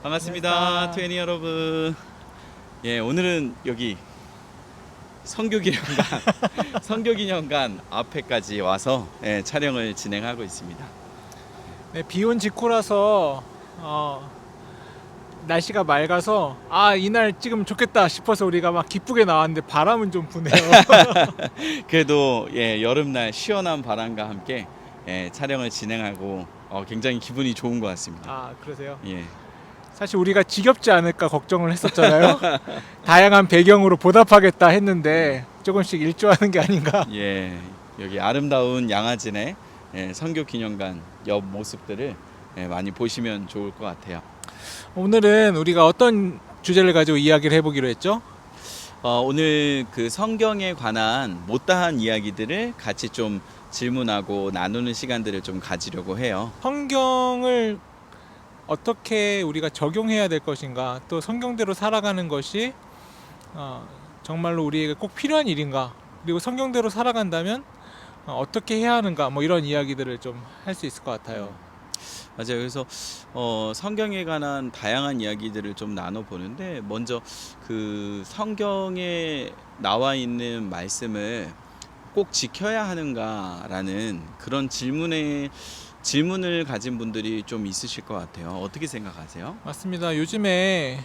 반갑습니다, 안녕하십니까. 투애니 여러분. 예, 오늘은 여기 성교기념관 성교기념관 앞에까지 와서 촬영을 진행하고 있습니다. 네, 비온 직후라서 날씨가 맑아서 이날 찍으면 좋겠다 싶어서 우리가 막 기쁘게 나왔는데 바람은 좀 부네요. 그래도 여름날 시원한 바람과 함께 촬영을 진행하고 굉장히 기분이 좋은 것 같습니다. 그러세요? 예, 사실 우리가 지겹지 않을까 걱정을 했었잖아요. 다양한 배경으로 보답하겠다 했는데 조금씩 일조하는 게 아닌가. 예, 여기 아름다운 양화진의 성교기념관 옆 모습들을 많이 보시면 좋을 것 같아요. 오늘은 우리가 어떤 주제를 가지고 이야기를 해보기로 했죠? 오늘 그 성경에 관한 못다한 이야기들을 같이 좀 질문하고 나누는 시간들을 좀 가지려고 해요. 성경을 어떻게 우리가 적용해야 될 것인가, 또 성경대로 살아가는 것이 정말로 우리에게 꼭 필요한 일인가, 그리고 성경대로 살아간다면 어떻게 해야 하는가, 뭐 이런 이야기들을 좀 할 수 있을 것 같아요. 맞아요. 그래서 성경에 관한 다양한 이야기들을 좀 나눠 보는데, 먼저 그 성경에 나와 있는 말씀을 꼭 지켜야 하는가라는 그런 질문을 가진 분들이 좀 있으실 것 같아요. 어떻게 생각하세요? 맞습니다. 요즘에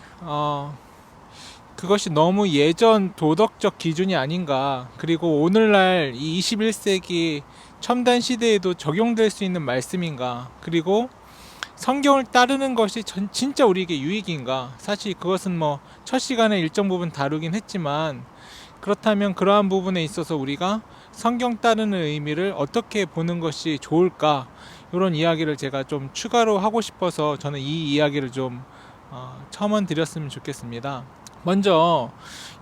그것이 너무 예전 도덕적 기준이 아닌가, 그리고 오늘날 이 21세기 첨단 시대에도 적용될 수 있는 말씀인가, 그리고 성경을 따르는 것이 진짜 우리에게 유익인가. 사실 그것은 뭐 첫 시간에 일정 부분 다루긴 했지만, 그렇다면 그러한 부분에 있어서 우리가 성경 따르는 의미를 어떻게 보는 것이 좋을까, 이런 이야기를 제가 좀 추가로 하고 싶어서 저는 이 이야기를 좀 첨언 드렸으면 좋겠습니다. 먼저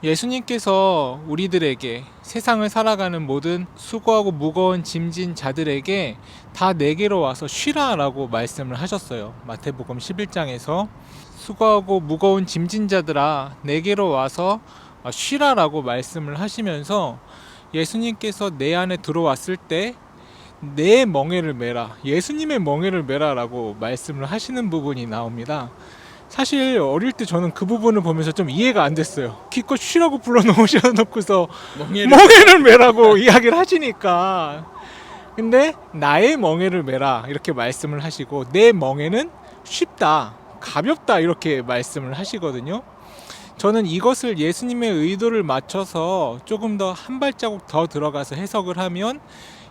예수님께서 우리들에게, 세상을 살아가는 모든 수고하고 무거운 짐진 자들에게 다 내게로 와서 쉬라 라고 말씀을 하셨어요. 마태복음 11장에서 수고하고 무거운 짐진 자들아 내게로 와서 쉬라 라고 말씀을 하시면서, 예수님께서 내 안에 들어왔을 때 내 멍에를 메라, 예수님의 멍에를 메라 라고 말씀을 하시는 부분이 나옵니다. 사실 어릴 때 저는 그 부분을 보면서 좀 이해가 안 됐어요. 기껏 쉬라고 불러놓으셔놓고서 멍에를 메라고 이야기를 하시니까. 근데 나의 멍에를 메라 이렇게 말씀을 하시고, 내 멍에는 쉽다, 가볍다 이렇게 말씀을 하시거든요. 저는 이것을 예수님의 의도를 맞춰서 조금 더 한 발자국 더 들어가서 해석을 하면,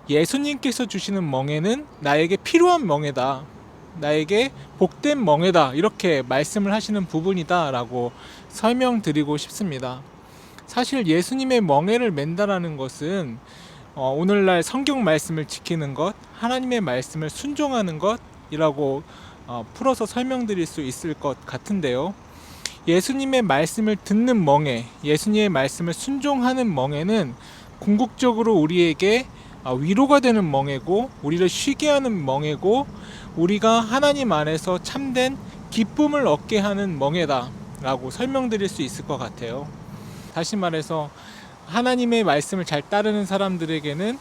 예수님께서 주시는 멍에는 나에게 필요한 멍에다, 나에게 복된 멍에다, 이렇게 말씀을 하시는 부분이다 라고 설명드리고 싶습니다. 사실 예수님의 멍에를 맨다라는 것은 오늘날 성경 말씀을 지키는 것, 하나님의 말씀을 순종하는 것이라고 풀어서 설명드릴 수 있을 것 같은데요. 예수님의 말씀을 듣는 멍에, 예수님의 말씀을 순종하는 멍에는 궁극적으로 우리에게 위로가 되는 멍에고, 우리를 쉬게 하는 멍에고, 우리가 하나님 안에서 참된 기쁨을 얻게 하는 멍에다 라고 설명드릴 수 있을 것 같아요. 다시 말해서 하나님의 말씀을 잘 따르는 사람들에게는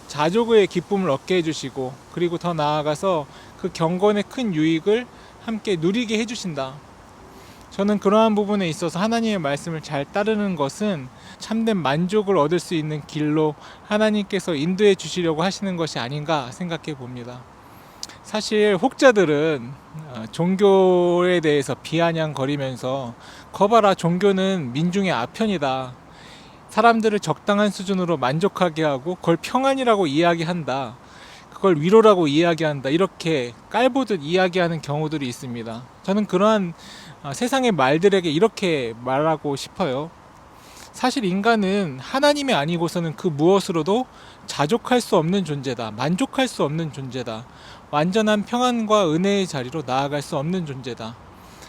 자족의 기쁨을 얻게 해주시고, 그리고 더 나아가서 그 경건의 큰 유익을 함께 누리게 해주신다. 저는 그러한 부분에 있어서 하나님의 말씀을 잘 따르는 것은 참된 만족을 얻을 수 있는 길로 하나님께서 인도해 주시려고 하시는 것이 아닌가 생각해 봅니다. 사실 혹자들은 종교에 대해서 비아냥거리면서, 거봐라, 종교는 민중의 아편이다, 사람들을 적당한 수준으로 만족하게 하고 그걸 평안이라고 이야기한다, 그걸 위로라고 이야기한다, 이렇게 깔보듯 이야기하는 경우들이 있습니다. 저는 그러한 세상의 말들에게 이렇게 말하고 싶어요. 사실 인간은 하나님이 아니고서는 그 무엇으로도 자족할 수 없는 존재다, 만족할 수 없는 존재다, 완전한 평안과 은혜의 자리로 나아갈 수 없는 존재다.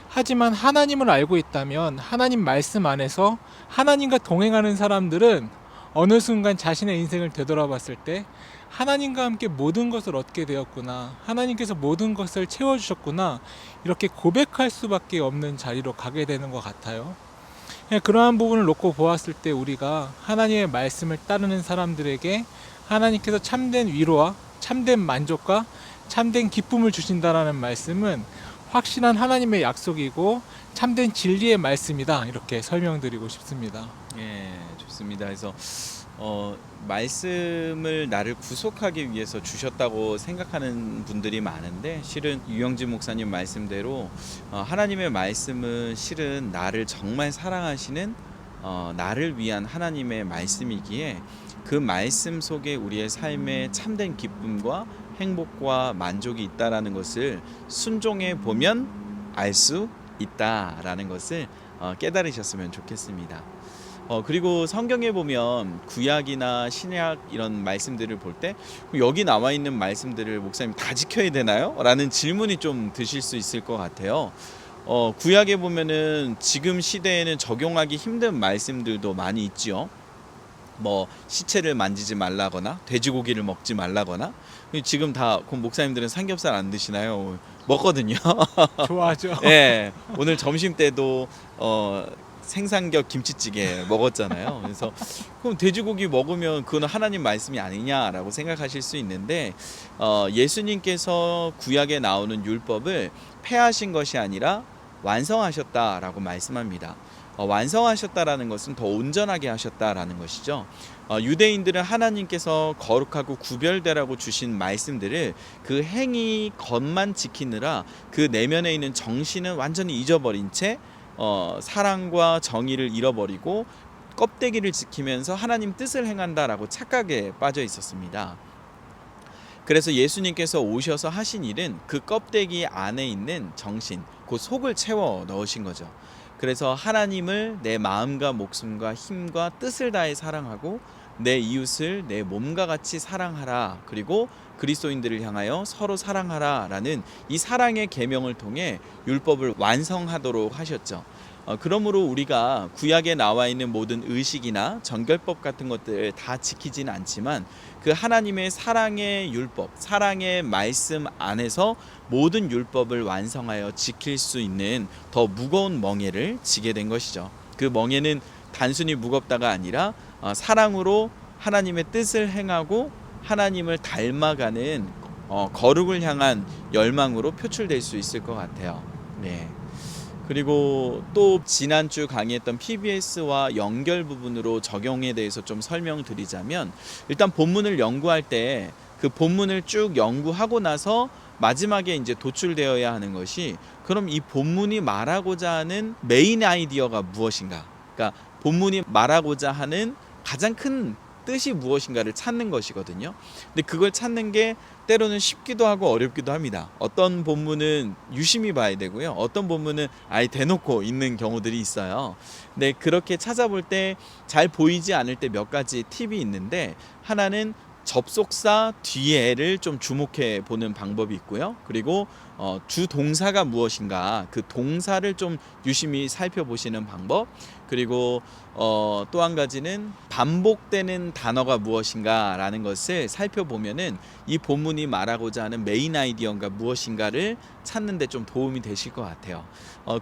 하지만 하나님을 알고 있다면, 하나님 말씀 안에서 하나님과 동행하는 사람들은 어느 순간 자신의 인생을 되돌아봤을 때 하나님과 함께 모든 것을 얻게 되었구나, 하나님께서 모든 것을 채워주셨구나, 이렇게 고백할 수밖에 없는 자리로 가게 되는 것 같아요. 그러한 부분을 놓고 보았을 때, 우리가 하나님의 말씀을 따르는 사람들에게 하나님께서 참된 위로와 참된 만족과 참된 기쁨을 주신다라는 말씀은 확신한 하나님의 약속이고 참된 진리의 말씀이다. 이렇게 설명드리고 싶습니다. 예, 좋습니다. 그래서 말씀을 나를 구속하기 위해서 주셨다고 생각하는 분들이 많은데, 실은 유영진 목사님 말씀대로 하나님의 말씀은 실은 나를 정말 사랑하시는 나를 위한 하나님의 말씀이기에, 그 말씀 속에 우리의 삶에 참된 기쁨과 행복과 만족이 있다라는 것을 순종해 보면 알 수 있다라는 것을 깨달으셨으면 좋겠습니다. 그리고 성경에 보면 구약이나 신약 이런 말씀들을 볼 때 여기 나와 있는 말씀들을 목사님 다 지켜야 되나요? 라는 질문이 좀 드실 수 있을 것 같아요. 구약에 보면은 지금 시대에는 적용하기 힘든 말씀들도 많이 있지요. 뭐 시체를 만지지 말라거나 돼지고기를 먹지 말라거나. 지금 다 그럼 목사님들은 삼겹살 안 드시나요? 먹거든요. 좋아하죠. 예, 오늘 점심 때도 생삼겹 김치찌개 먹었잖아요. 그래서 그럼 돼지고기 먹으면 그건 하나님 말씀이 아니냐라고 생각하실 수 있는데, 예수님께서 구약에 나오는 율법을 폐하신 것이 아니라 완성하셨다라고 말씀합니다. 완성하셨다라는 것은 더 온전하게 하셨다라는 것이죠. 유대인들은 하나님께서 거룩하고 구별되라고 주신 말씀들을 그 행위 겉만 지키느라 그 내면에 있는 정신은 완전히 잊어버린 채 사랑과 정의를 잃어버리고 껍데기를 지키면서 하나님 뜻을 행한다라고 착각에 빠져 있었습니다. 그래서 예수님께서 오셔서 하신 일은 그 껍데기 안에 있는 정신, 그 속을 채워 넣으신 거죠. 그래서 하나님을 내 마음과 목숨과 힘과 뜻을 다해 사랑하고 내 이웃을 내 몸과 같이 사랑하라. 그리고 그리스도인들을 향하여 서로 사랑하라라는 이 사랑의 계명을 통해 율법을 완성하도록 하셨죠. 그러므로 우리가 구약에 나와 있는 모든 의식이나 정결법 같은 것들 다 지키지는 않지만 그 하나님의 사랑의 율법, 사랑의 말씀 안에서 모든 율법을 완성하여 지킬 수 있는 더 무거운 멍에를 지게 된 것이죠. 그 멍에는 단순히 무겁다가 아니라 사랑으로 하나님의 뜻을 행하고 하나님을 닮아가는 거룩을 향한 열망으로 표출될 수 있을 것 같아요. 네. 그리고 또 지난주 강의했던 PBS와 연결 부분으로 적용에 대해서 좀 설명드리자면, 일단 본문을 연구할 때 그 본문을 쭉 연구하고 나서 마지막에 이제 도출되어야 하는 것이, 그럼 이 본문이 말하고자 하는 메인 아이디어가 무엇인가? 그러니까 본문이 말하고자 하는 가장 큰 뜻이 무엇인가를 찾는 것이거든요. 근데 그걸 찾는 게 때로는 쉽기도 하고 어렵기도 합니다. 어떤 본문은 유심히 봐야 되고요. 어떤 본문은 아예 대놓고 있는 경우들이 있어요. 근데 그렇게 찾아볼 때 잘 보이지 않을 때 몇 가지 팁이 있는데, 하나는 접속사 뒤에를 좀 주목해 보는 방법이 있고요. 그리고 주 동사가 무엇인가, 그 동사를 좀 유심히 살펴보시는 방법. 그리고 또 한 가지는 반복되는 단어가 무엇인가라는 것을 살펴보면은 이 본문이 말하고자 하는 메인 아이디어가 무엇인가를 찾는 데 좀 도움이 되실 것 같아요.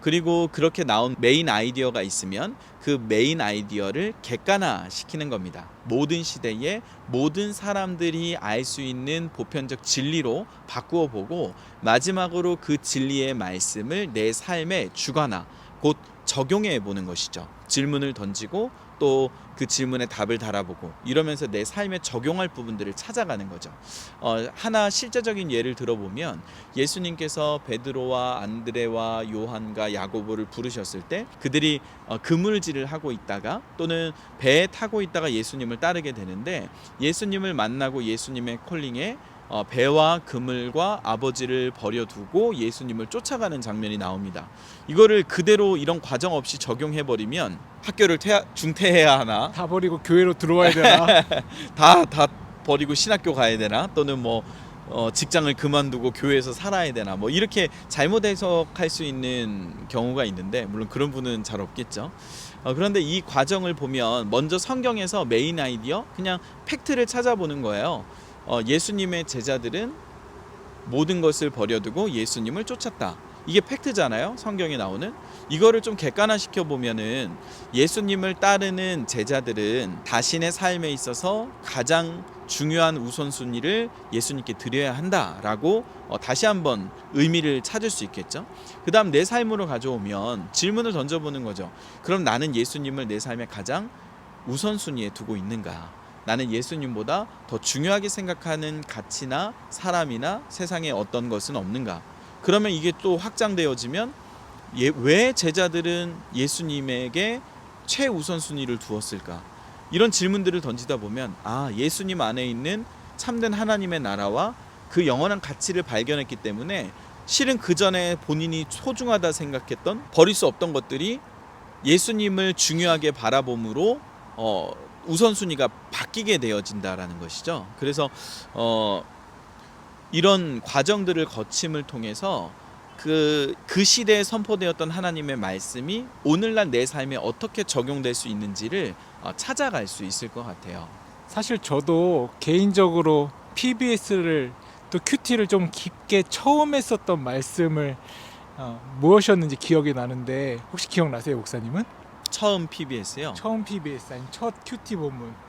그리고 그렇게 나온 메인 아이디어가 있으면 그 메인 아이디어를 객관화 시키는 겁니다. 모든 시대에 모든 사람들이 알 수 있는 보편적 진리로 바꾸어 보고, 마지막으로 그 진리의 말씀을 내 삶에 주관화, 곧 적용해 보는 것이죠. 질문을 던지고 또 그 질문에 답을 달아보고, 이러면서 내 삶에 적용할 부분들을 찾아가는 거죠. 하나 실제적인 예를 들어보면, 예수님께서 베드로와 안드레와 요한과 야고보를 부르셨을 때 그들이 그물질을 하고 있다가 또는 배에 타고 있다가 예수님을 따르게 되는데, 예수님을 만나고 예수님의 콜링에 배와 그물과 아버지를 버려두고 예수님을 쫓아가는 장면이 나옵니다. 이거를 그대로 이런 과정 없이 적용해버리면 학교를 중퇴해야 하나? 다 버리고 교회로 들어와야 되나? 다 버리고 신학교 가야 되나? 또는 뭐 직장을 그만두고 교회에서 살아야 되나? 뭐 이렇게 잘못 해석할 수 있는 경우가 있는데, 물론 그런 분은 잘 없겠죠. 그런데 이 과정을 보면 먼저 성경에서 메인 아이디어, 그냥 팩트를 찾아보는 거예요. 예수님의 제자들은 모든 것을 버려두고 예수님을 쫓았다. 이게 팩트잖아요. 성경에 나오는. 이거를 좀 객관화시켜 보면은 예수님을 따르는 제자들은 자신의 삶에 있어서 가장 중요한 우선순위를 예수님께 드려야 한다라고 다시 한번 의미를 찾을 수 있겠죠. 그 다음 내 삶으로 가져오면 질문을 던져보는 거죠. 그럼 나는 예수님을 내 삶에 가장 우선순위에 두고 있는가? 나는 예수님보다 더 중요하게 생각하는 가치나 사람이나 세상에 어떤 것은 없는가? 그러면 이게 또 확장되어지면 왜 제자들은 예수님에게 최우선순위를 두었을까? 이런 질문들을 던지다 보면 예수님 안에 있는 참된 하나님의 나라와 그 영원한 가치를 발견했기 때문에 실은 그 전에 본인이 소중하다 생각했던 버릴 수 없던 것들이 예수님을 중요하게 바라봄으로 우선순위가 바뀌게 되어진다라는 것이죠. 그래서 이런 과정들을 거침을 통해서 그 시대에 선포되었던 하나님의 말씀이 오늘날 내 삶에 어떻게 적용될 수 있는지를 찾아갈 수 있을 것 같아요. 사실 저도 개인적으로 PBS를 또 큐티를 좀 깊게 처음 했었던 말씀을 무엇이었는지 기억이 나는데 혹시 기억나세요, 목사님은? 처음 PBS요? 처음 PBS 아니 첫 큐티 본문.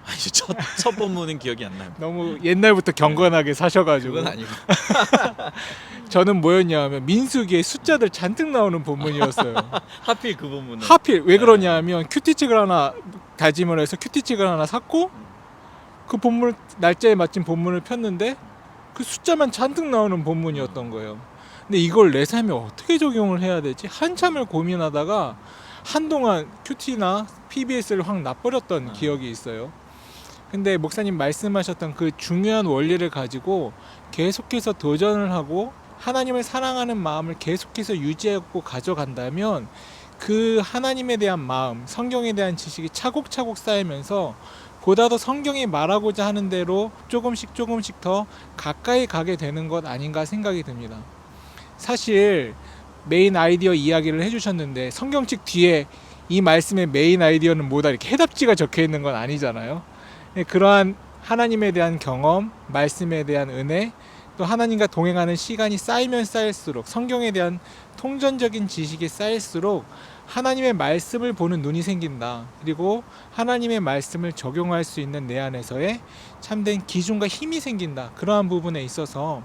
아니, 첫 본문은 기억이 안 나요. 너무 옛날부터 경건하게 사셔가지고. 그건 아니고. 저는 뭐였냐면 민수기에 숫자들 잔뜩 나오는 본문이었어요. 하필 그 본문은. 하필 왜 그러냐면 큐티책을 하나 다짐을 해서 큐티책을 하나 샀고 그 본문 날짜에 맞춘 본문을 폈는데 그 숫자만 잔뜩 나오는 본문이었던 거예요. 근데 이걸 내 삶에 어떻게 적용을 해야 되지? 한참을 고민하다가 한동안 큐티나 PBS를 확 놔버렸던 기억이 있어요. 근데 목사님 말씀하셨던 그 중요한 원리를 가지고 계속해서 도전을 하고 하나님을 사랑하는 마음을 계속해서 유지하고 가져간다면 그 하나님에 대한 마음, 성경에 대한 지식이 차곡차곡 쌓이면서 보다 더 성경이 말하고자 하는 대로 조금씩 더 가까이 가게 되는 것 아닌가 생각이 듭니다. 사실 메인 아이디어 이야기를 해주셨는데 성경책 뒤에 이 말씀의 메인 아이디어는 뭐다 이렇게 해답지가 적혀 있는 건 아니잖아요. 그러한 하나님에 대한 경험, 말씀에 대한 은혜, 또 하나님과 동행하는 시간이 쌓이면 쌓일수록 성경에 대한 통전적인 지식이 쌓일수록 하나님의 말씀을 보는 눈이 생긴다. 그리고 하나님의 말씀을 적용할 수 있는 내 안에서의 참된 기준과 힘이 생긴다. 그러한 부분에 있어서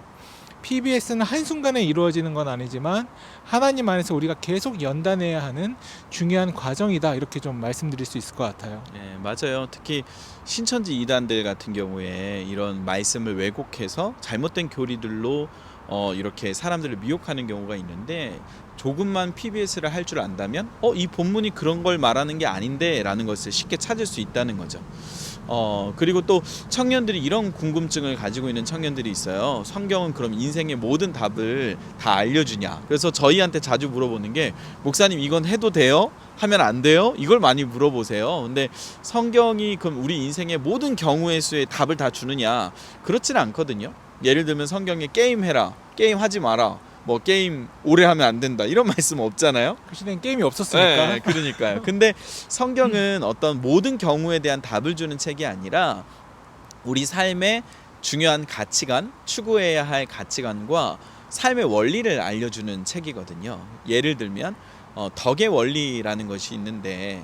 PBS는 한순간에 이루어지는 건 아니지만 하나님 안에서 우리가 계속 연단해야 하는 중요한 과정이다. 이렇게 좀 말씀드릴 수 있을 것 같아요. 네, 맞아요. 특히 신천지 이단들 같은 경우에 이런 말씀을 왜곡해서 잘못된 교리들로 이렇게 사람들을 미혹하는 경우가 있는데 조금만 PBS를 할 줄 안다면 이 본문이 그런 걸 말하는 게 아닌데 라는 것을 쉽게 찾을 수 있다는 거죠. 그리고 또 청년들이 이런 궁금증을 가지고 있는 청년들이 있어요. 성경은 그럼 인생의 모든 답을 다 알려주냐? 그래서 저희한테 자주 물어보는 게 목사님 이건 해도 돼요? 하면 안 돼요? 이걸 많이 물어보세요. 근데 성경이 그럼 우리 인생의 모든 경우의 수의 답을 다 주느냐? 그렇지는 않거든요. 예를 들면 성경에 게임 해라, 게임 하지 마라, 뭐 게임 오래 하면 안 된다 이런 말씀 없잖아요. 그 시대엔 게임이 없었으니까. 네, 그러니까요. 근데 성경은 어떤 모든 경우에 대한 답을 주는 책이 아니라 우리 삶의 중요한 가치관, 추구해야 할 가치관과 삶의 원리를 알려주는 책이거든요. 예를 들면 덕의 원리라는 것이 있는데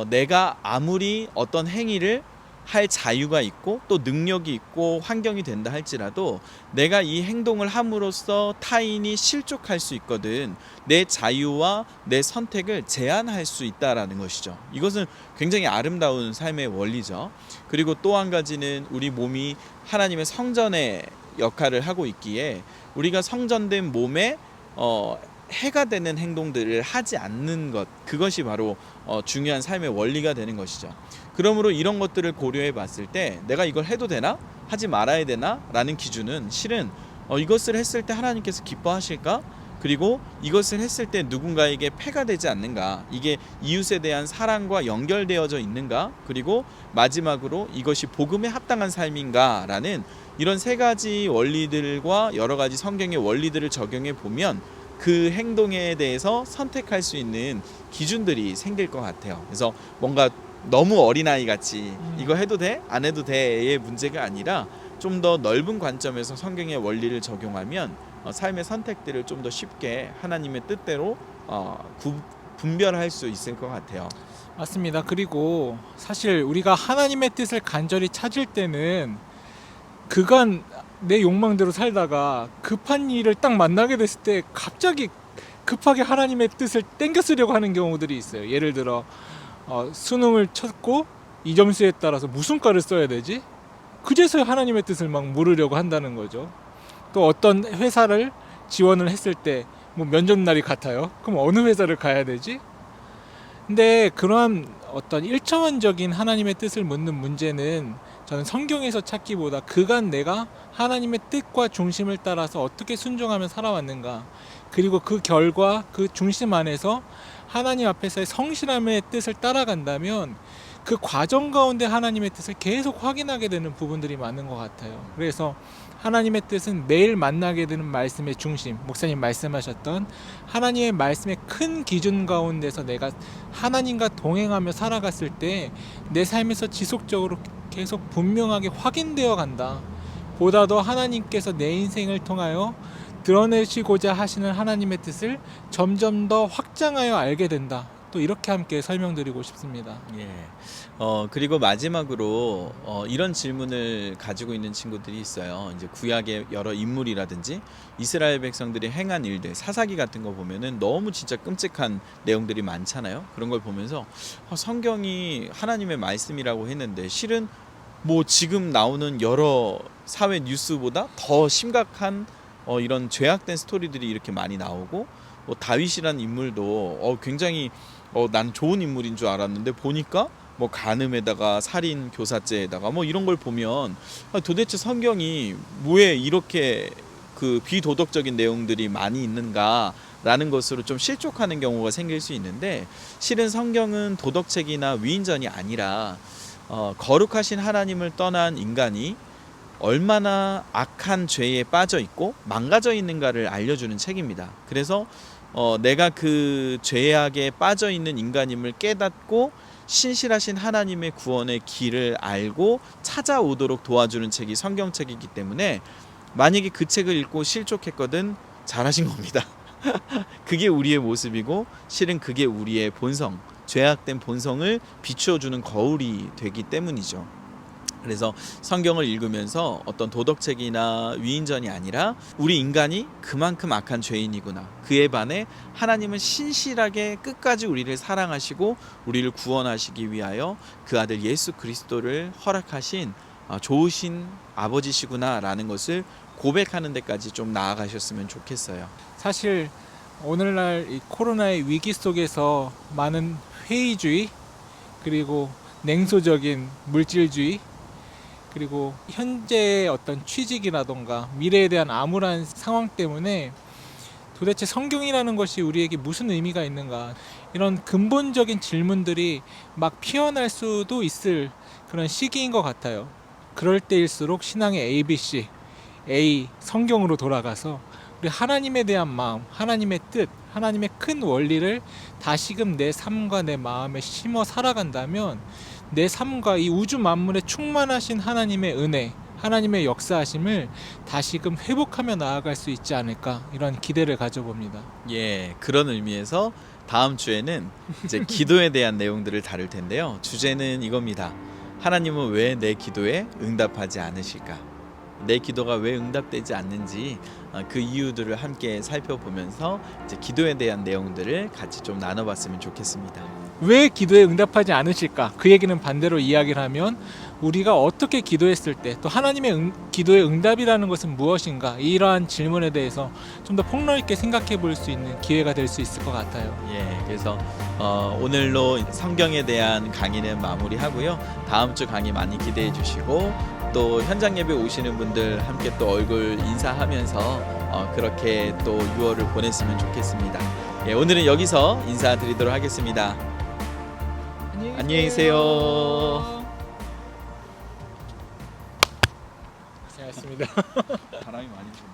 내가 아무리 어떤 행위를 할 자유가 있고 또 능력이 있고 환경이 된다 할지라도 내가 이 행동을 함으로써 타인이 실족할 수 있거든. 내 자유와 내 선택을 제한할 수 있다라는 것이죠. 이것은 굉장히 아름다운 삶의 원리죠. 그리고 또 한 가지는 우리 몸이 하나님의 성전의 역할을 하고 있기에 우리가 성전된 몸에 해가 되는 행동들을 하지 않는 것, 그것이 바로 중요한 삶의 원리가 되는 것이죠. 그러므로 이런 것들을 고려해 봤을 때 내가 이걸 해도 되나? 하지 말아야 되나? 라는 기준은 실은 이것을 했을 때 하나님께서 기뻐하실까? 그리고 이것을 했을 때 누군가에게 폐가 되지 않는가? 이게 이웃에 대한 사랑과 연결되어져 있는가? 그리고 마지막으로 이것이 복음에 합당한 삶인가? 라는 이런 세 가지 원리들과 여러 가지 성경의 원리들을 적용해 보면 그 행동에 대해서 선택할 수 있는 기준들이 생길 것 같아요. 그래서 뭔가 너무 어린아이 같이 이거 해도 돼? 안 해도 돼의 문제가 아니라 좀 더 넓은 관점에서 성경의 원리를 적용하면 삶의 선택들을 좀 더 쉽게 하나님의 뜻대로 분별할 수 있을 것 같아요. 맞습니다. 그리고 사실 우리가 하나님의 뜻을 간절히 찾을 때는 그간 내 욕망대로 살다가 급한 일을 딱 만나게 됐을 때 갑자기 급하게 하나님의 뜻을 땡겨 쓰려고 하는 경우들이 있어요. 예를 들어 수능을 쳤고 이 점수에 따라서 무슨 과를 써야 되지? 그제서야 하나님의 뜻을 막 물으려고 한다는 거죠. 또 어떤 회사를 지원을 했을 때 뭐 면접날이 같아요. 그럼 어느 회사를 가야 되지? 근데 그러한 어떤 일차원적인 하나님의 뜻을 묻는 문제는 저는 성경에서 찾기보다 그간 내가 하나님의 뜻과 중심을 따라서 어떻게 순종하며 살아왔는가, 그리고 그 결과 그 중심 안에서 하나님 앞에서의 성실함의 뜻을 따라간다면 그 과정 가운데 하나님의 뜻을 계속 확인하게 되는 부분들이 많은 것 같아요. 그래서 하나님의 뜻은 매일 만나게 되는 말씀의 중심, 목사님 말씀하셨던 하나님의 말씀의 큰 기준 가운데서 내가 하나님과 동행하며 살아갔을 때 내 삶에서 지속적으로 계속 분명하게 확인되어 간다. 보다 더 하나님께서 내 인생을 통하여 드러내시고자 하시는 하나님의 뜻을 점점 더 확장하여 알게 된다. 또 이렇게 함께 설명드리고 싶습니다. 예. 그리고 마지막으로 이런 질문을 가지고 있는 친구들이 있어요. 이제 구약의 여러 인물이라든지 이스라엘 백성들이 행한 일들, 사사기 같은 거 보면은 너무 진짜 끔찍한 내용들이 많잖아요. 그런 걸 보면서 성경이 하나님의 말씀이라고 했는데 실은 뭐 지금 나오는 여러 사회 뉴스보다 더 심각한 이런 죄악된 스토리들이 이렇게 많이 나오고, 다윗이라는 인물도 굉장히 난 좋은 인물인 줄 알았는데 보니까 뭐 간음에다가 살인 교사죄에다가 뭐 이런 걸 보면 도대체 성경이 왜 이렇게 그 비도덕적인 내용들이 많이 있는가라는 것으로 좀 실족하는 경우가 생길 수 있는데, 실은 성경은 도덕책이나 위인전이 아니라 거룩하신 하나님을 떠난 인간이 얼마나 악한 죄에 빠져 있고 망가져 있는가를 알려주는 책입니다. 그래서 내가 그 죄악에 빠져 있는 인간임을 깨닫고 신실하신 하나님의 구원의 길을 알고 찾아오도록 도와주는 책이 성경책이기 때문에, 만약에 그 책을 읽고 실족했거든 잘하신 겁니다. 그게 우리의 모습이고 실은 그게 우리의 본성, 죄악된 본성을 비추어주는 거울이 되기 때문이죠. 그래서 성경을 읽으면서 어떤 도덕책이나 위인전이 아니라 우리 인간이 그만큼 악한 죄인이구나, 그에 반해 하나님은 신실하게 끝까지 우리를 사랑하시고 우리를 구원하시기 위하여 그 아들 예수 그리스도를 허락하신 좋으신 아버지시구나 라는 것을 고백하는 데까지 좀 나아가셨으면 좋겠어요. 사실 오늘날 이 코로나의 위기 속에서 많은 회의주의, 그리고 냉소적인 물질주의, 그리고 현재의 어떤 취직이라던가 미래에 대한 암울한 상황 때문에 도대체 성경이라는 것이 우리에게 무슨 의미가 있는가, 이런 근본적인 질문들이 막 피어날 수도 있을 그런 시기인 것 같아요. 그럴 때일수록 신앙의 ABC, A, 성경으로 돌아가서 우리 하나님에 대한 마음, 하나님의 뜻, 하나님의 큰 원리를 다시금 내 삶과 내 마음에 심어 살아간다면 내 삶과 이 우주 만물에 충만하신 하나님의 은혜, 하나님의 역사하심을 다시금 회복하며 나아갈 수 있지 않을까, 이런 기대를 가져봅니다. 예, 그런 의미에서 다음 주에는 이제 기도에 대한 내용들을 다룰 텐데요. 주제는 이겁니다. 하나님은 왜 내 기도에 응답하지 않으실까? 내 기도가 왜 응답되지 않는지 그 이유들을 함께 살펴보면서 이제 기도에 대한 내용들을 같이 좀 나눠봤으면 좋겠습니다. 왜 기도에 응답하지 않으실까? 그 얘기는 반대로 이야기를 하면 우리가 어떻게 기도했을 때 또 하나님의 기도의 응답이라는 것은 무엇인가, 이러한 질문에 대해서 좀 더 폭넓게 생각해 볼 수 있는 기회가 될 수 있을 것 같아요. 예, 그래서 오늘로 성경에 대한 강의는 마무리하고요. 다음 주 강의 많이 기대해 주시고, 또 현장 예배 오시는 분들 함께 또 얼굴 인사하면서 그렇게 또 6월을 보냈으면 좋겠습니다. 예, 오늘은 여기서 인사드리도록 하겠습니다. 안녕히 계세요. 고생하셨습니다. 바람이 많이 부네.